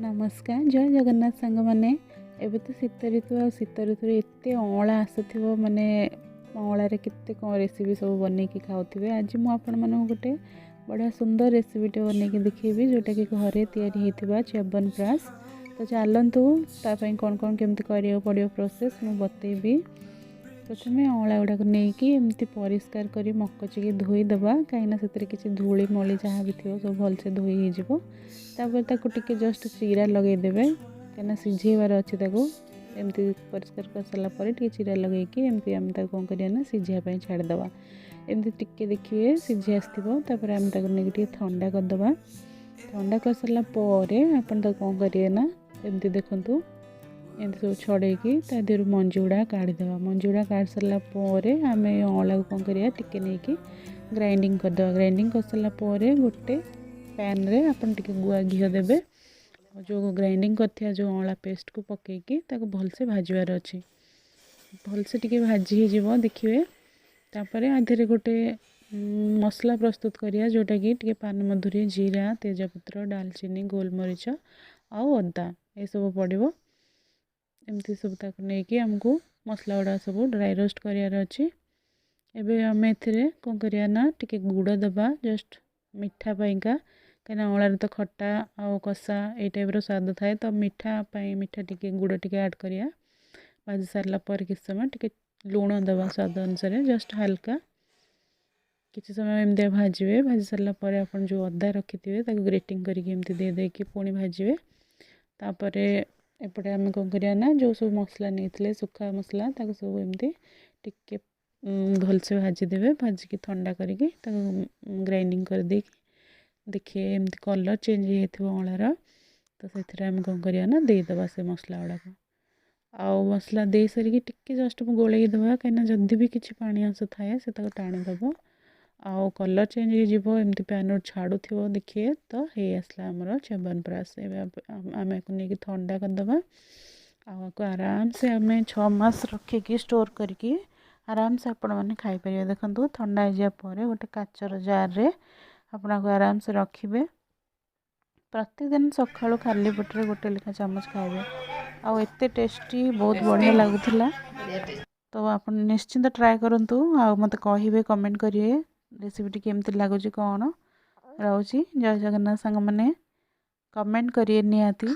नमस्कार जय जगन्नाथ सांग मैंने एबे तो शीत ऋतु आ शीत ऋतु एत अँला आसुव माने अँलार केते कौन रेसिपी सब बन खाऊे। आज मुझे गोटे बढ़िया सुंदर रेसिपीटे बन देखी जोटा कि घरे या च्यवनप्राश। तो चलतु तापाई कौन कौन केमती करा पड़ो प्रोसेस मुझे बतेबी। प्रथम अँला गुड़ाक नहीं एमती परिष्कार कर मकचिकी धोईदे कहीं से किसी धूली मली जहाँ भी थी सब भलसे धोई होपर जस्ट चीरा लगेदेवे कहीं सीझेबार अच्छी एमती परिष्कार कर सारापर चीरा लगे एमती आम कौन करना सीझापी छाड़दे एमती टिके देखिए सीझी आसपर आम नहीं ठंडा करदे। ठंडा कर सारापर आपन कौन करेना एमती देखु एमती सब छड़ेकी देहर मंजी गुड़ा काढ़ीदे। मंजी गुड़ा काढ़ सारापर आम अँला को कौन करा टिके नहीं ग्राइंडिंग करदे। ग्राइंडिंग कर सारापर गोटे पैन रे आपन टिके गुआ घी देवे जो ग्राइंडिंग कर जो अँला पेस्ट को पकईकी भलसे भाजबार अच्छी भलसे टिके भाजी हो देखिए। तापर आधे गोटे मसला प्रस्तुत करिया जोटा कि टिके पान मधुरी जीरा तेजपत्र डालचीनी गोलमरीच आउ अदा ये सब पड़ो। एमती सब नहीं आमको मसला गुड़ा सब ड्राई रोस्ट करार अच्छी। एबे आम ए कौन करना टिके गुड़ दबा जस्ट मीठा पाइंका कहीं अँलार तो खट्टा आउ कषा ये टाइप स्वाद थाए तो मीठा टिके गुड़ टिके ऐड करिया। भाजी सारापर किस समय टिके लुण दबा स्वाद अनुसार जस्ट हाल्का किसी समय एमती भाजबे। भाजी सारापर आप जो अदा रखी थे ग्रेटिंग करके दे देकी पुणी भाजबे। तापर एपटे आम कौन करना जो सब मसला नहीं सुखा मसला सब एमती टिके भलसे भाजीदेवे भाजिकी ठंडा करके ग्राइंडिंग कर दे देखिए एमती कलर चेंज हो अँलार तो से आम कौन करना देदेबा से मसला गुड़ाक आउ मसला दे सारिकी टिके जस्ट गोलई देवा कहीं जदि भी किसी पानी अंश थाए से टाणीदब आउ कलर चेंज हो एमती पैन छाड़ू देखिए तो हे आसला आमर च्यवनप्राश। आम को नहीं ठंडा करदे आपको आराम से आम 6 मास रखिकी स्टोर करके आराम से आपण मैंने खाईपर। देखो ठंडा हो गोटे काचर जार रे आपको आराम से रखिए प्रतिदिन सकाळु खाली पेटे गोटे लेखा चामच खाइबे आउ एते टेस्टी बहुत बढ़िया लगुला। तो आप निश्चिंत ट्राए करूँ आ मत कहे कमेंट करेंगे रेसिपीटी केमती लगुच कौन रोची। जय जगन्नाथ सांग मैंने कमेंट करिए निहाती।